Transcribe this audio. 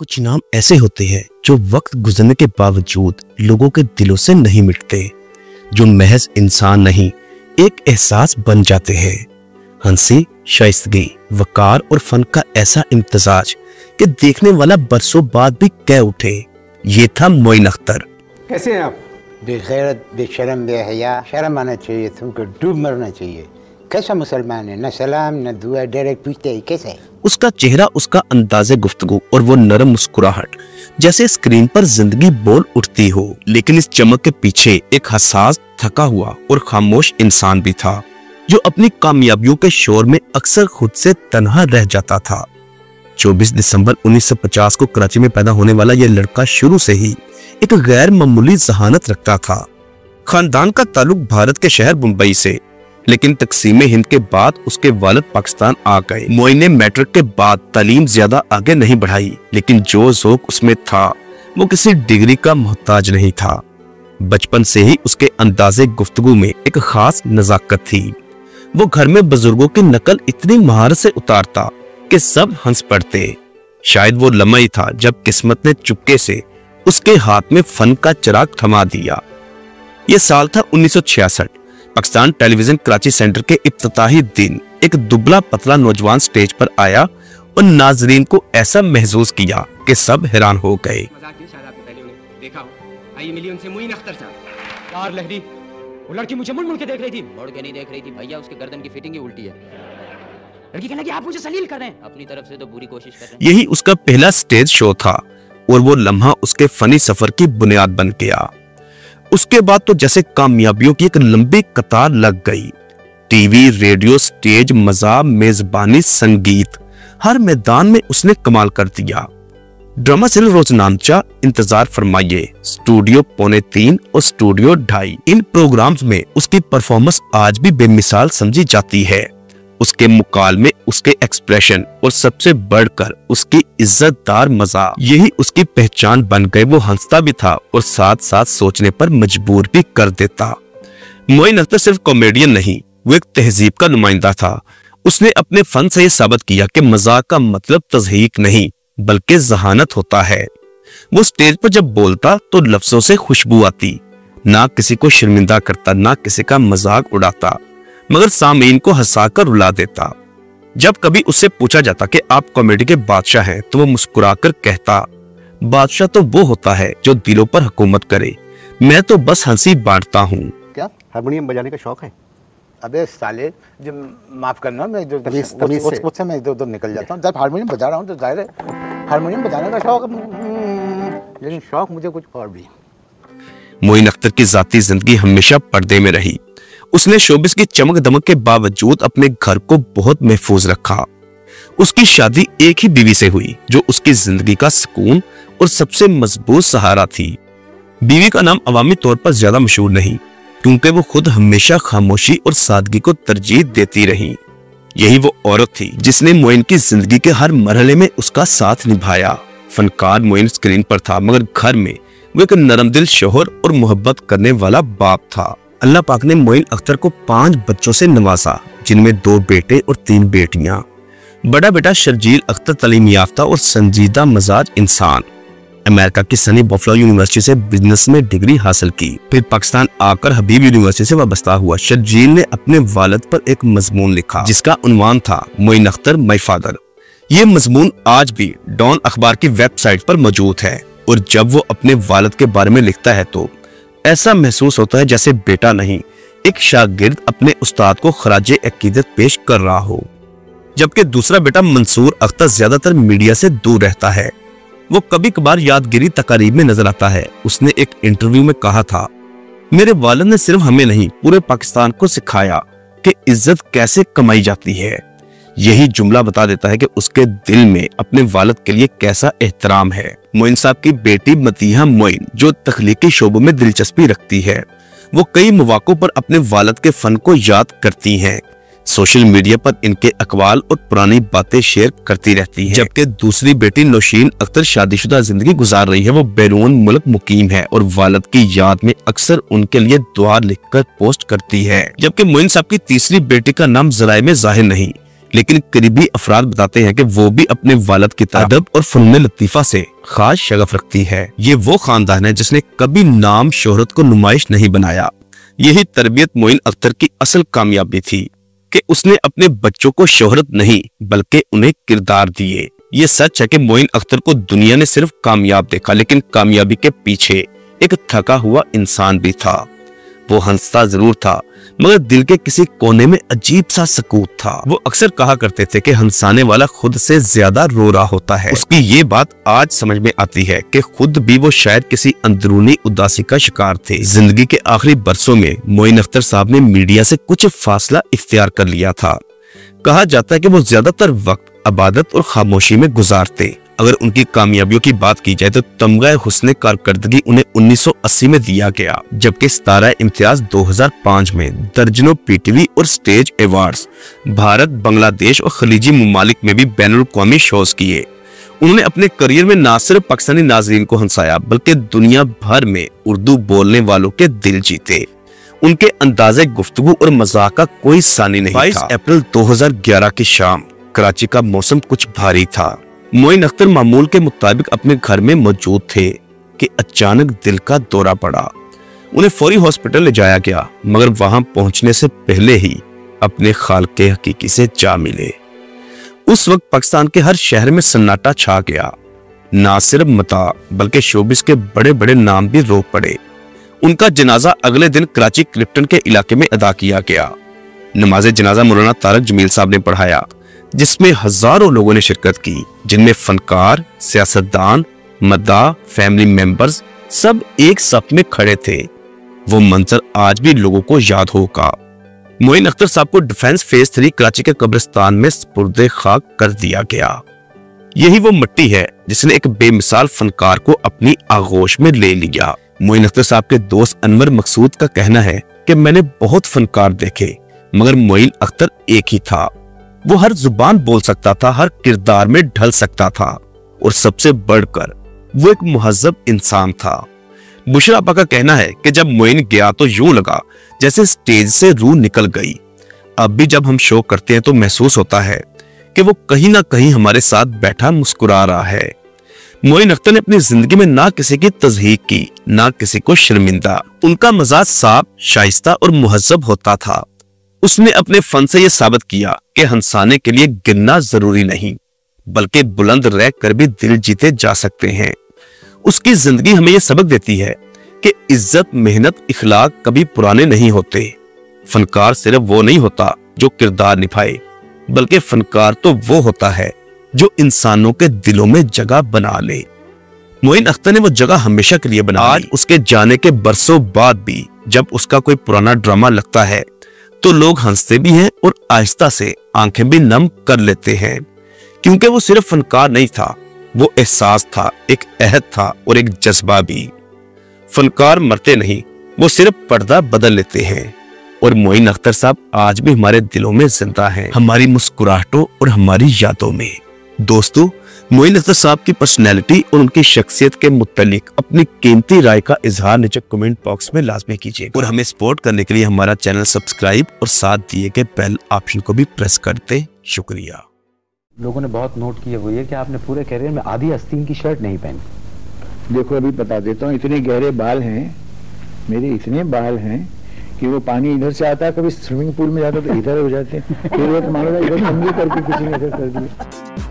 कुछ नाम ऐसे होते हैं जो वक्त गुजरने के बावजूद लोगों के दिलों से नहीं मिटते, जो महज इंसान नहीं एक एहसास बन जाते हैं। हंसी, शाइस्तगी, वकार और फन का ऐसा इम्तिजाज कि देखने वाला बरसों बाद भी कह उठे, ये था मोइन अख्तर। कैसे हैं आप? बेगैरत, बेशरम, बेहया। शर्म आना चाहिए तुमको, डूब मरना चाहिए। कैसा मुसलमान है? न सलाम न दुआ, डायरेक्ट पूछते ही कैसे है? उसका चेहरा, उसका अंदाज़े गुफ्तगू और वो नरम मुस्कुराहट, जैसे स्क्रीन पर जिंदगी बोल उठती हो। लेकिन इस चमक के पीछे एक हसास, थका हुआ और खामोश इंसान भी था, जो अपनी कामयाबियों के शोर में अक्सर खुद से तन्हा रह जाता था। 24 दिसंबर 1950 को कराची में पैदा होने वाला यह लड़का शुरू से ही एक गैर मामूली जहानत रखता था। खानदान का ताल्लुक भारत के शहर मुंबई से, लेकिन तकसीम हिंद के बाद उसके वालिद पाकिस्तान आ गए। मोइन ने मैट्रिक के बाद तालीम ज्यादा आगे नहीं बढ़ाई, लेकिन जो ज़ौक़ उसमें था वो किसी डिग्री का मोहताज नहीं था। बचपन से ही उसके अंदाज़े गुफ्तगू में एक खास नज़ाकत थी। वो घर में बुजुर्गों की नकल इतनी महारत से उतारता कि सब हंस पड़ते। शायद वो लम्हा ही था जब किस्मत ने चुपके से उसके हाथ में फन का चिराग थमा दिया। ये साल था 1966। पाकिस्तान टेलीविजन कराची सेंटर के इफ्तिताही दिन एक दुबला पतला नौजवान स्टेज पर आया और नाजरीन को ऐसा महसूस किया कि सब हैरान हो गए। वो लड़की मुझे मुड़ के देख रही थी। मुड़ के नहीं देख रही थी भैया, उसके गर्दन की फिटिंग ही उल्टी है। लड़की कहने लगी आप मुझे सलील कर रहे हैं। अपनी तरफ से तो पूरी कोशिश कर रहे हैं। यही उसका पहला स्टेज शो था और वो लम्हा उसके फनी सफर की बुनियाद बन गया। उसके बाद तो जैसे कामयाबियों की एक लंबी कतार लग गई। टीवी, रेडियो, स्टेज, मज़ाक, मेजबानी, संगीत, हर मैदान में उसने कमाल कर दिया। ड्रामा सीरियल रोजनामचा, इंतजार फरमाइए, स्टूडियो 2:45 और स्टूडियो 2:30, इन प्रोग्राम्स में उसकी परफॉर्मेंस आज भी बेमिसाल समझी जाती है। उसके मुकालमे, उसके एक्सप्रेशन और सबसे बढ़कर उसकी इज्जतदार मजाक, यही उसकी पहचान बन गए। वो हंसता भी था और साथ साथ सोचने पर मजबूर भी कर देता। मोइन अख्तर सिर्फ कॉमेडियन नहीं, वो एक तहजीब का नुमाइंदा था। उसने अपने फन से ये साबित किया कि मजाक का मतलब तज़हीक नहीं बल्कि जहानत होता है। वो स्टेज पर जब बोलता तो लफ्जों से खुशबू आती, ना किसी को शर्मिंदा करता, ना किसी का मजाक उड़ाता, मगर सामीन को हंसाकर रुला देता। जब कभी उससे पूछा जाता कि आप कॉमेडी के बादशाह हैं, तो वो मुस्कुराकर कहता, बादशाह तो वो होता है जो दिलों पर हुकूमत करे, मैं तो बस हंसी बांटता हूँ। क्या हारमोनियम बजाने का शौक है? अबे साले, जब माफ करना, मैं उससे मैं इधर उधर निकल जाता हूँ। जब हारमोनियम बजा रहा हूँ तो जाहिर है हारमोनियम बजाने का शौक, लेकिन शौक मुझे कुछ और भी। मोइन अख्तर की जाती जिंदगी हमेशा पर्दे में रही। उसने शोबिस की चमक दमक के बावजूद अपने घर को बहुत महफूज रखा। उसकी शादी एक ही बीवी से हुई जो उसकी जिंदगी का सुकून और सबसे मजबूत सहारा थी। बीवी का नाम अवामी तौर पर ज्यादा मशहूर नहीं, क्योंकि वो खुद हमेशा खामोशी और सादगी को तरजीह देती रही। यही वो औरत थी जिसने मोइन की जिंदगी के हर मरहले में उसका साथ निभाया। फनकार मोइन स्क्रीन पर था, मगर घर में वो एक नरमदिल शौहर और मोहब्बत करने वाला बाप था। अल्लाह पाक ने मोइन अख्तर को 5 बच्चों से नवाजा, जिनमें 2 बेटे और 3 बेटियां। बड़ा बेटा शर्जील अख्तर तालीम याफ्ता और संजीदा मजाज इंसान, अमेरिका की सनी बफलो यूनिवर्सिटी से बिजनेस में डिग्री हासिल की। फिर पाकिस्तान आकर हबीब यूनिवर्सिटी से वाबस्ता हुआ। शर्जील ने अपने वालिद पर एक मजमून लिखा जिसका उन्वान था मोइन अख्तर माय फादर। ये मजमून आज भी डॉन अखबार की वेबसाइट पर मौजूद है, और जब वो अपने वालिद के बारे में लिखता है तो ऐसा महसूस होता है जैसे बेटा नहीं, एक शागिर्द अपने उस्ताद को खराजे अकीदत पेश कर रहा हो। जबकि दूसरा बेटा मंसूर अख्तर ज्यादातर मीडिया से दूर रहता है। वो कभी कभार यादगिरी तकारीब में नजर आता है। उसने एक इंटरव्यू में कहा था, मेरे वालिद ने सिर्फ हमें नहीं पूरे पाकिस्तान को सिखाया कि इज्जत कैसे कमाई जाती है। यही जुमला बता देता है कि उसके दिल में अपने वालिद के लिए कैसा एहतराम है। मोइन साहब की बेटी मतीहा मोइन, जो तख्लीकी शोबों में दिलचस्पी रखती है, वो कई मौकों पर अपने वालिद के फन को याद करती हैं। सोशल मीडिया पर इनके अकवाल और पुरानी बातें शेयर करती रहती हैं। जबकि दूसरी बेटी नौशीन अख्तर शादीशुदा जिंदगी गुजार रही है। वो बैरून मुल्क मुकीम है और वालिद की याद में अक्सर उनके लिए दुआ लिखकर पोस्ट करती है। जबकि मोइन साहब की तीसरी बेटी का नाम जराए में जाहिर नहीं, लेकिन करीबी अफराद बताते हैं कि वो भी अपने वालिद की तरह अदब और फन्ने लतीफा से खास शगफ रखती है। ये वो खानदान है जिसने कभी नाम शोहरत को नुमाइश नहीं बनाया। यही तरबियत मोइन अख्तर की असल कामयाबी थी कि उसने अपने बच्चों को शोहरत नहीं बल्कि उन्हें किरदार दिए। ये सच है कि मोइन अख्तर को दुनिया ने सिर्फ कामयाब देखा, लेकिन कामयाबी के पीछे एक थका हुआ इंसान भी था। वो हंसता जरूर था मगर दिल के किसी कोने में अजीब सा सकूत था। वो अक्सर कहा करते थे कि हंसाने वाला खुद से ज्यादा रो रहा होता है। उसकी ये बात आज समझ में आती है कि खुद भी वो शायद किसी अंदरूनी उदासी का शिकार थे। जिंदगी के आखिरी बरसों में मोइन अख्तर साहब ने मीडिया से कुछ फासला इख्तियार कर लिया था। कहा जाता है कि वो ज्यादातर वक्त इबादत और खामोशी में गुजारते। अगर उनकी कामयाबियों की बात की जाए तो तमगा हुस्ने कारकर्दगी उन्हें 1980 में दिया गया, जबकि सितारा इम्तियाज 2005 में दर्जनों पीटीवी और स्टेज अवार्ड्स भारत, बांग्लादेश और खलीजी ममालिक में भी बैनुल अक़वामी शोज किए। उन्होंने अपने करियर में न सिर्फ पाकिस्तानी नाज़रीन को हंसाया बल्कि दुनिया भर में उर्दू बोलने वालों के दिल जीते। उनके अंदाजे गुफ्तगू और मजाक का कोई सानी नहीं था। 22 अप्रैल 2011 की शाम कराची का मौसम कुछ भारी था। मोइन अख्तर मामूल के मुताबिक अपने घर में मौजूद थे कि अचानक दिल का दौरा पड़ा। उन्हें फौरी हॉस्पिटल ले जाया गया मगर वहां पहुंचने से पहले ही अपने खालिक़े हकीकी से जा मिले। उस वक्त पाकिस्तान के हर शहर में सन्नाटा छा गया। ना सिर्फ मता बल्कि शोबिस के बड़े बड़े नाम भी रो पड़े। उनका जनाजा अगले दिन कराची क्लिफ्टन के इलाके में अदा किया गया। नमाज जनाजा मौलाना तारक जमील साहब ने पढ़ाया, जिसमें हजारों लोगों ने शिरकत की, जिनमें फनकार, सियासतदान, मद्दा, फैमिली मेंबर्स सब एक सफ में खड़े थे। वो मंजर आज भी लोगों को याद होगा। मोइन अख्तर साहब को डिफेंस फेज 3 कराची के कब्रिस्तान में सुपुर्दे खाक कर दिया गया। यही वो मिट्टी है जिसने एक बेमिसाल फनकार को अपनी आगोश में ले लिया। मोइन अख्तर साहब के दोस्त अनवर मकसूद का कहना है कि मैंने बहुत फनकार देखे मगर मोइन अख्तर एक ही था। वो हर जुबान बोल सकता था, हर किरदार में ढल सकता था और सबसे बढ़कर वो एक मुहज्जब इंसान था। बुशरा आपा का कहना है कि जब मोइन गया तो यूं लगा जैसे स्टेज से रूह निकल गई। अब भी जब हम शो करते हैं तो महसूस होता है कि वो कहीं ना कहीं हमारे साथ बैठा मुस्कुरा रहा है। मोइन अख्तर ने अपनी जिंदगी में ना किसी की तज़हीक की, ना किसी को शर्मिंदा। उनका मजाज साफ, शाइस्ता और मुहज्जब होता था। उसने अपने फन से यह साबित किया कि हंसाने के लिए गिरना जरूरी नहीं बल्कि बुलंद रह कर भी दिल जीते जा सकते हैं। उसकी जिंदगी हमें यह सबक देती है कि इज्जत, मेहनत, इखलाक कभी पुराने नहीं होते। फनकार सिर्फ वो नहीं होता जो किरदार निभाए बल्कि फनकार तो वो होता है जो इंसानों के दिलों में जगह बना ले। मोइन अख्तर ने वो जगह हमेशा के लिए बना। आज उसके जाने के बरसों बाद भी जब उसका कोई पुराना ड्रामा लगता है तो लोग हंसते भी हैं और आहिस्ता से आंखें भी नम कर लेते हैं, क्योंकि वो सिर्फ फनकार नहीं था, वो एहसास था, एक अहद था और एक जज्बा भी। फनकार मरते नहीं, वो सिर्फ पर्दा बदल लेते हैं। और मोइन अख्तर साहब आज भी हमारे दिलों में जिंदा हैं, हमारी मुस्कुराहटों और हमारी यादों में। दोस्तों, मोइन अख्तर साहब की पर्सनैलिटी और उनकी शख्सियत के मुत्तलिक अपनी कीमती राय का इजहार नीचे कमेंट बॉक्स में लाजमी कीजिए और हमें सपोर्ट करने के लिए हमारा चैनल सब्सक्राइब और साथ दिए गए बेल ऑप्शन को भी प्रेस कर दें। शुक्रिया। लोगों ने बहुत नोट किया वो ये कि आपने पूरे करियर में आधी आस्तीन की शर्ट नहीं पहनी। देखो अभी बता देता हूँ, इतने गहरे बाल हैं मेरे, इतने बाल हैं कि वो पानी इधर से आता है, कभी स्विमिंग पूल में जाता तो इधर हो जाते हैं, फिर वो मानो इधर तंगी करके किसी ने इधर कर दिया।